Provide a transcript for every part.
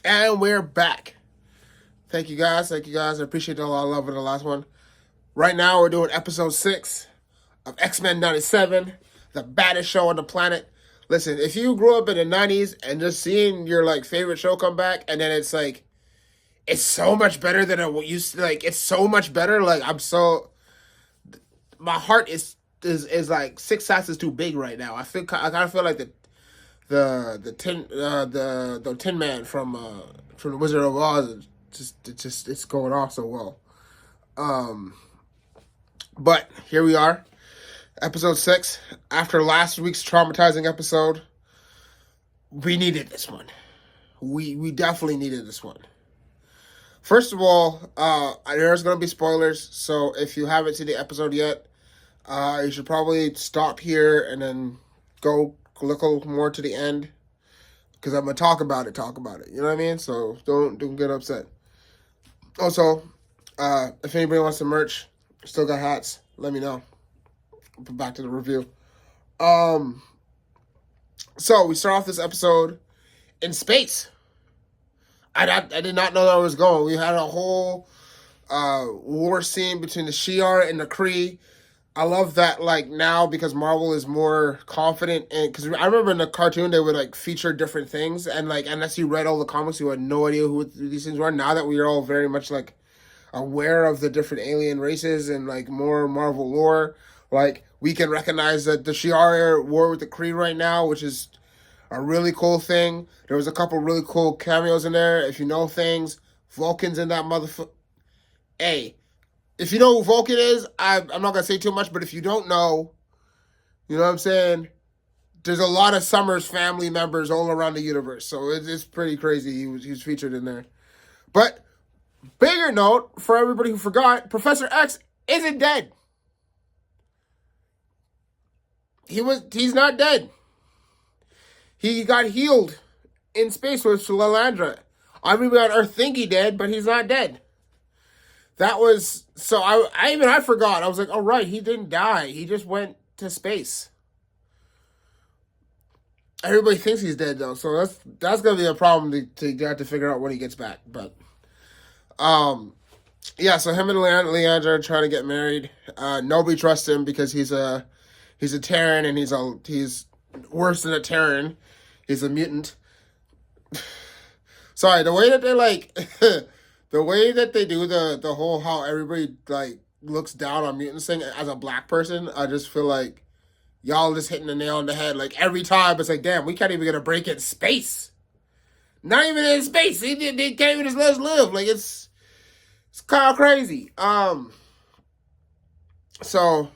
And we're back. Thank you guys. Thank you guys. I appreciate a lot of love in the last one. Right now, we're doing episode 6 of X-Men 97, the baddest show on the planet. Listen, if you grew up in the 90s and just seeing your favorite show come back, and then it's so much better than it used to, it's so much better. My heart is like 6 sizes too big right now. I kind of feel like the Tin Man from the Wizard of Oz. It's going off so well. But here we are, episode 6. After last week's traumatizing episode, we needed this one. We definitely needed this one. First of all, there's going to be spoilers, so if you haven't seen the episode yet, you should probably stop here and then go look a little more to the end, because I'm going to talk about it. You know what I mean? So don't get upset. Also, if anybody wants some merch, still got hats, let me know. Back to the review. So we start off this episode in space. I did not know that I was going. We had a whole war scene between the Shi'ar and the Kree. I love that, now, because Marvel is more confident, and because I remember in the cartoon they would feature different things, and unless you read all the comics, you had no idea who these things were. Now that we are all very much aware of the different alien races and more Marvel lore, we can recognize that the Shi'ar are at war with the Kree right now, which is a really cool thing. There was a couple really cool cameos in there. If you know things, Vulcan's in that motherfucker. Hey, if you know who Vulcan is, I'm not going to say too much, but if you don't know, you know what I'm saying? There's a lot of Summers family members all around the universe, so it's pretty crazy. He was featured in there. But, bigger note, for everybody who forgot, Professor X isn't dead. He's not dead. He got healed in space with Lilandra. Everybody on Earth think he dead, but he's not dead. That was, so I forgot. I was like, oh right, he didn't die. He just went to space. Everybody thinks he's dead though, so that's gonna be a problem to have to figure out when he gets back. But, yeah. So him and Leandra are trying to get married. Nobody trusts him because he's a Terran, and he's worse than a Terran. He's a mutant. Sorry, the way that they the way that they do the whole how everybody looks down on mutants thing as a black person, I just feel like y'all just hitting the nail on the head. Every time it's damn, we can't even get a break in space. Not even in space. They can't even just let us live. It's kind of crazy. So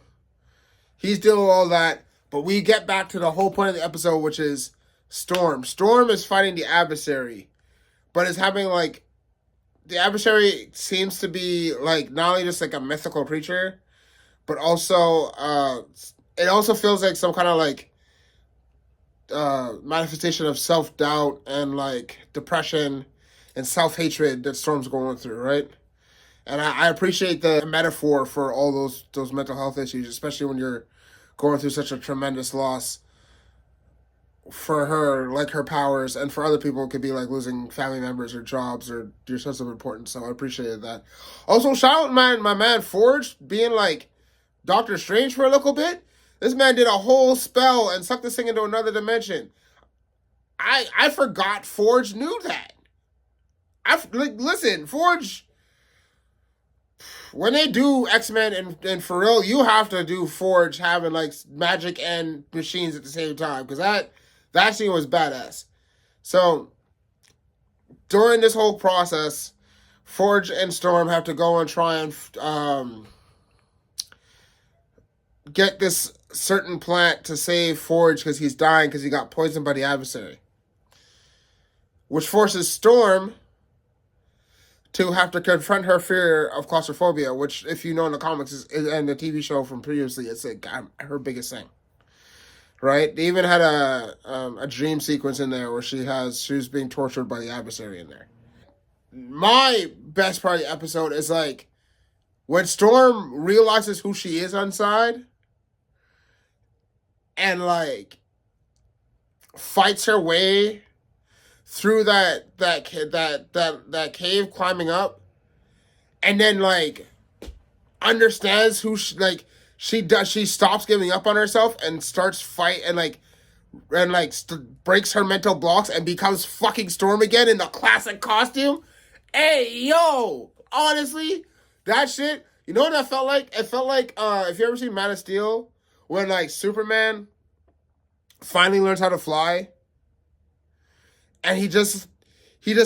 he's dealing with all that, but we get back to the whole point of the episode, which is Storm. Storm is fighting the adversary, but is having the adversary seems to be not only just a mythical creature, but also it also feels like some kind of manifestation of self-doubt and depression and self-hatred that Storm's going through, right? And I appreciate the metaphor for all those mental health issues, especially when you're going through such a tremendous loss. For her, her powers, and for other people, it could be losing family members or jobs or your sense of importance. So I appreciated that. Also, shout out my man Forge being Doctor Strange for a little bit. This man did a whole spell and sucked this thing into another dimension. I forgot Forge knew that. Listen, Forge. When they do X-Men and for real, you have to do Forge having magic and machines at the same time, because that scene was badass. So, during this whole process, Forge and Storm have to go and try and get this certain plant to save Forge because he's dying because he got poisoned by the adversary. Which forces Storm to have to confront her fear of claustrophobia, which, if you know in the comics and the TV show from previously, it's her biggest thing. Right? They even had a dream sequence in there where she was being tortured by the adversary in there. My best part of the episode is when Storm realizes who she is inside and fights her way through that cave climbing up, and then like understands who she stops giving up on herself and starts fight and breaks her mental blocks and becomes fucking Storm again in the classic costume. Hey yo, honestly, that shit. You know what that felt like? It felt like if you ever seen Man of Steel, when like Superman finally learns how to fly, and he just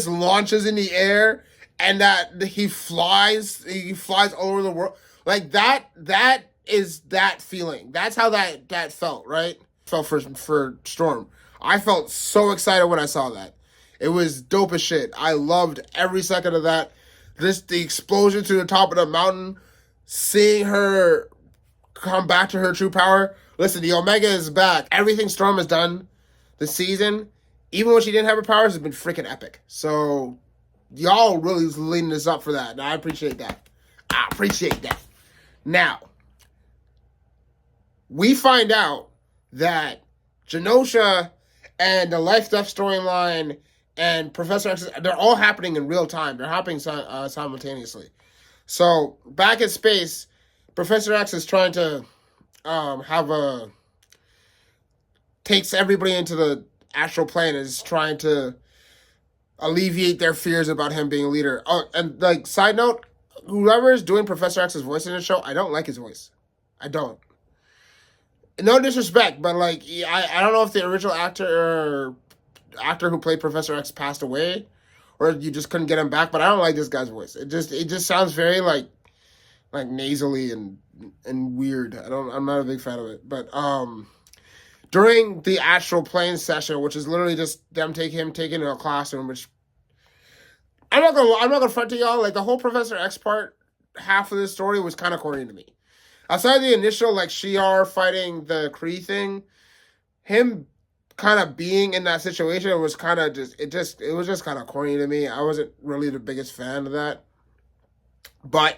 launches in the air, and that he flies all over the world. Like that is that feeling. That's how that felt, right? Felt for Storm. I felt so excited when I saw that. It was dope as shit. I loved every second of that. The explosion to the top of the mountain, seeing her come back to her true power. Listen, the Omega is back. Everything Storm has done this season, even when she didn't have her powers, has been freaking epic. So y'all really leading this up for that, and I appreciate that. I appreciate that. Now, we find out that Genosha and the Life Death storyline and Professor X, they're all happening in real time. They're happening simultaneously. So, back in space, Professor X is trying to takes everybody into the astral plane and is trying to alleviate their fears about him being a leader. Oh, and like, side note, whoever is doing Professor X's voice in the show, I don't like his voice. I don't. No disrespect, but like, I don't know if the original actor who played Professor X passed away, or you just couldn't get him back. But I don't like this guy's voice. It just sounds very like nasally and weird. I'm not a big fan of it. But during the astral plane session, which is literally just them taking to a classroom, which I'm not gonna front to y'all. Like, the whole Professor X part, half of this story was kind of corny to me. Outside the initial like Shi'ar fighting the Kree thing, him kind of being in that situation was kind of it was just kind of corny to me. I wasn't really the biggest fan of that. But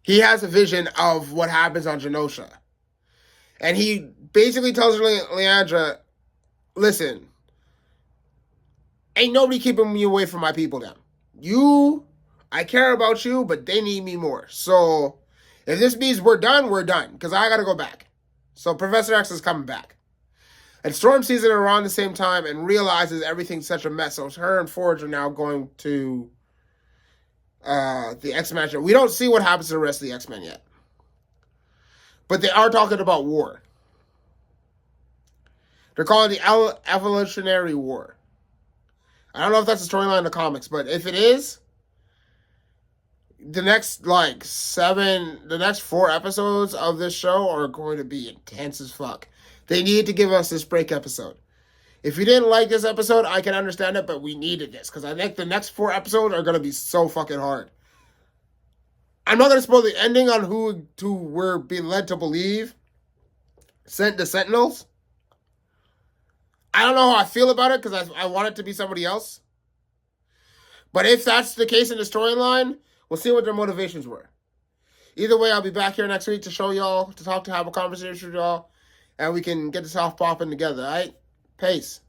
he has a vision of what happens on Genosha. And he basically tells Leandra, listen, ain't nobody keeping me away from my people now. I care about you, but they need me more. So if this means we're done, because I gotta go back. So Professor X is coming back. And Storm sees it around the same time and realizes everything's such a mess. So her and Forge are now going to the X-Men. We don't see what happens to the rest of the X-Men yet. But they are talking about war. They're calling it the Evolutionary War. I don't know if that's a storyline in the comics, but if it is, the next 4 episodes of this show are going to be intense as fuck. They need to give us this break episode. If you didn't like this episode, I can understand it, but we needed this, because I think the next 4 episodes are going to be so fucking hard. I'm not going to spoil the ending on who we're being led to believe sent the Sentinels. I don't know how I feel about it, because I want it to be somebody else. But if that's the case in the storyline, we'll see what their motivations were. Either way, I'll be back here next week to show y'all, to have a conversation with y'all, and we can get this off popping together, all right? Peace.